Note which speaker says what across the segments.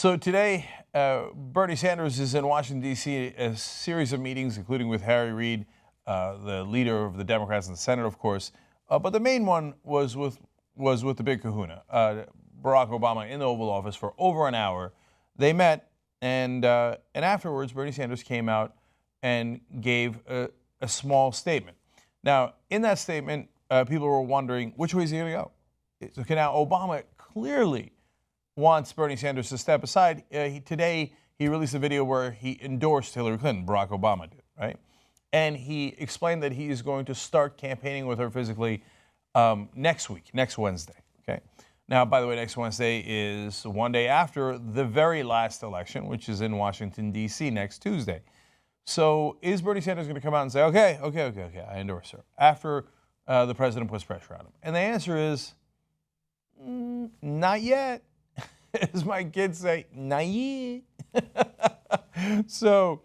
Speaker 1: So today, Bernie Sanders is in Washington, D.C., a series of meetings, including with Harry Reid, the leader of the Democrats in the Senate, of course. But the main one was with the big kahuna, Barack Obama, in the Oval Office for over an hour. They met, and afterwards, Bernie Sanders came out and gave a small statement. Now, in that statement, people were wondering, which way is he going to go? Okay, now, Obama clearly wants Bernie Sanders to step aside. Today, he released a video where he endorsed Hillary Clinton, Barack Obama did, right? And he explained that he is going to start campaigning with her physically next week, next Wednesday, okay? Now, by the way, next Wednesday is one day after the very last election, which is in Washington, D.C., next Tuesday. So is Bernie Sanders going to come out and say, okay, I endorse her, after the president puts pressure on him? And the answer is, not yet. As my kids say, not yet. So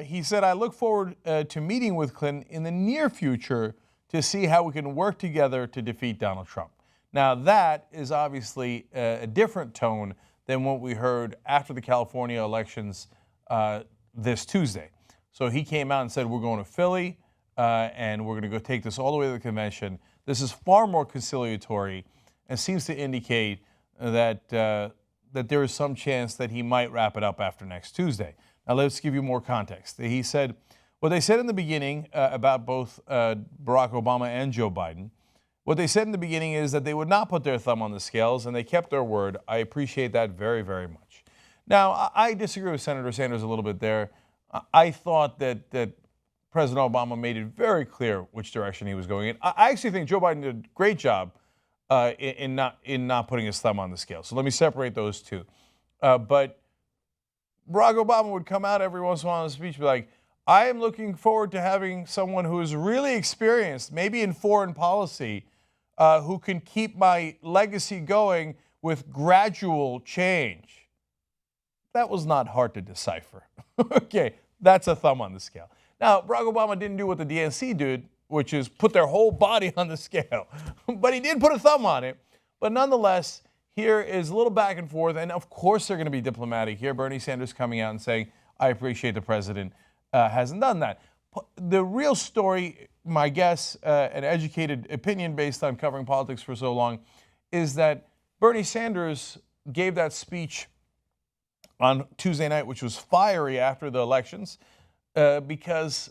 Speaker 1: he said, I look forward to meeting with Clinton in the near future to see how we can work together to defeat Donald Trump. Now, that is obviously a different tone than what we heard after the California elections this Tuesday. So he came out and said, we're going to Philly, and we're going to go take this all the way to the convention. This is far more conciliatory and seems to indicate that there is some chance that he might wrap it up after next Tuesday. Now, let's give you more context. He said, what they said in the beginning about both Barack Obama and Joe Biden, what they said in the beginning is that they would not put their thumb on the scales, and they kept their word. I appreciate that very, very much. Now, I disagree with Senator Sanders a little bit there. I thought that President Obama made it very clear which direction he was going in. I actually think Joe Biden did a great job in not putting his thumb on the scale. So let me separate those two. But Barack Obama would come out every once in a while in a speech and be like, I am looking forward to having someone who is really experienced, maybe in foreign policy, who can keep my legacy going with gradual change. That was not hard to decipher. Okay, that's a thumb on the scale. Now, Barack Obama didn't do what the DNC did, which is put their whole body on the scale. But he did put a thumb on it. But nonetheless, here is a little back and forth. And of course, they're going to be diplomatic here. Bernie Sanders coming out and saying, I appreciate the president hasn't done that. The real story, my guess, an educated opinion based on covering politics for so long, is that Bernie Sanders gave that speech on Tuesday night, which was fiery after the elections, because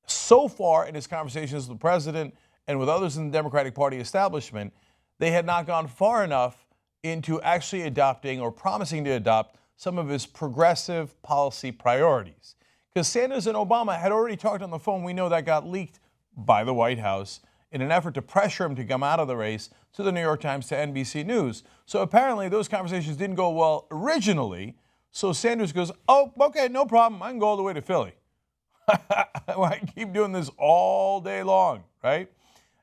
Speaker 1: so far in his conversations with the president and with others in the Democratic Party establishment, they had not gone far enough into actually adopting or promising to adopt some of his progressive policy priorities. Because Sanders and Obama had already talked on the phone. We know that got leaked by the White House in an effort to pressure him to come out of the race to the New York Times, to NBC News. So apparently those conversations didn't go well originally. So Sanders goes, oh, okay, no problem. I can go all the way to Philly. I keep doing this all day long, right?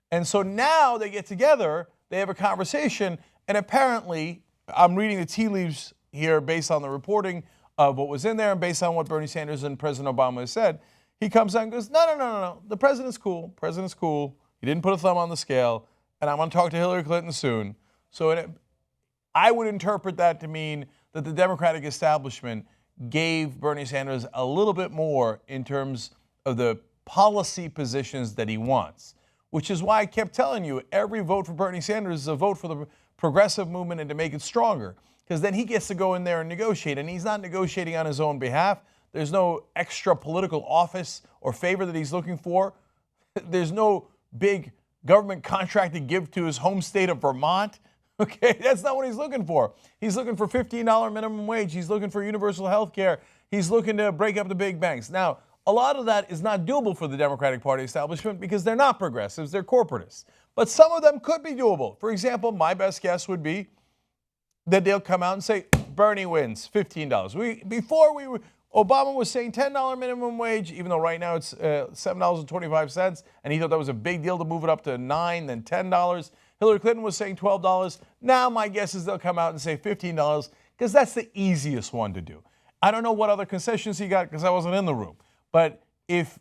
Speaker 1: And so now they get together, they have a conversation, and apparently, I'm reading the tea leaves here based on the reporting of what was in there and based on what Bernie Sanders and President Obama has said. He comes out and goes, no. The president's cool. President's cool. He didn't put a thumb on the scale, and I'm going to talk to Hillary Clinton soon. So I would interpret that to mean that the Democratic establishment gave Bernie Sanders a little bit more in terms of the policy positions that he wants, which is why I kept telling you every vote for Bernie Sanders is a vote for the progressive movement and to make it stronger, because then he gets to go in there and negotiate, and he's not negotiating on his own behalf. There's no extra political office or favor that he's looking for. There's no big government contract to give to his home state of Vermont. Okay, that's not what he's looking for. He's looking for $15 minimum wage. He's looking for universal health care. He's looking to break up the big banks. Now, a lot of that is not doable for the Democratic Party establishment because they're not progressives, they're corporatists. But some of them could be doable. For example, my best guess would be that they'll come out and say, Bernie wins, $15. Obama was saying $10 minimum wage, even though right now it's $7.25, and he thought that was a big deal to move it up to $9, then $10. Hillary Clinton was saying $12. Now my guess is they'll come out and say $15 because that's the easiest one to do. I don't know what other concessions he got because I wasn't in the room. But if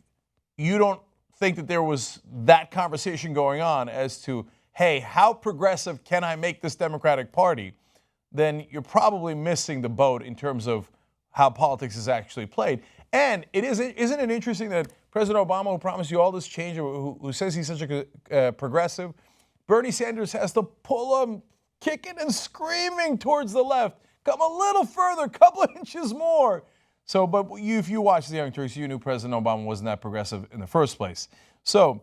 Speaker 1: you don't think that there was that conversation going on as to, hey, how progressive can I make this Democratic Party? then you're probably missing the boat in terms of how politics is actually played. And isn't it interesting that President Obama, who promised you all this change, who says he's such a progressive, Bernie Sanders has to pull him kicking and screaming towards the left. Come a little further, a couple of inches more. So, but if you watch the Young Turks, you knew President Obama wasn't that progressive in the first place. So,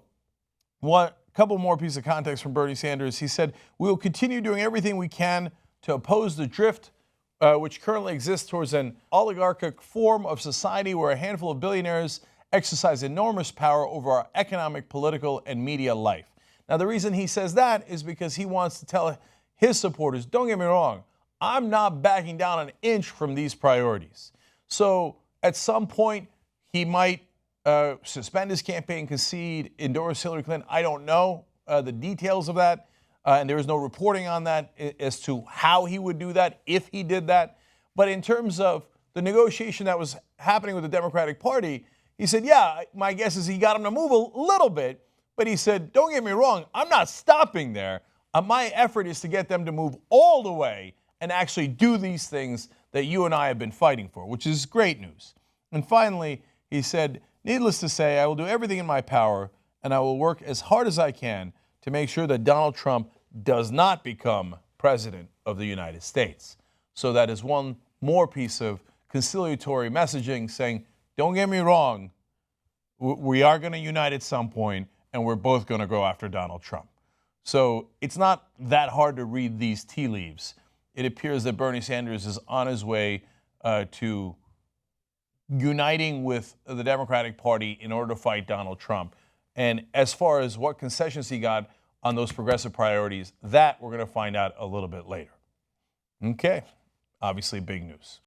Speaker 1: couple more pieces of context from Bernie Sanders. He said, "We will continue doing everything we can to oppose the drift which currently exists towards an oligarchic form of society where a handful of billionaires exercise enormous power over our economic, political, and media life." Now, the reason he says that is because he wants to tell his supporters, don't get me wrong, I'm not backing down an inch from these priorities. So at some point, he might suspend his campaign, concede, endorse Hillary Clinton. I don't know the details of that. And there is no reporting on that as to how he would do that, if he did that. But in terms of the negotiation that was happening with the Democratic Party, he said, yeah, my guess is he got him to move a little bit. But he said, don't get me wrong, I'm not stopping there. My effort is to get them to move all the way and actually do these things that you and I have been fighting for, which is great news. And finally, he said, needless to say, I will do everything in my power, and I will work as hard as I can to make sure that Donald Trump does not become president of the United States. So that is one more piece of conciliatory messaging saying, don't get me wrong, we are going to unite at some point, and we're both going to go after Donald Trump. So it's not that hard to read these tea leaves. It appears that Bernie Sanders is on his way to uniting with the Democratic Party in order to fight Donald Trump. And as far as what concessions he got on those progressive priorities, that we're going to find out a little bit later. Okay, obviously big news.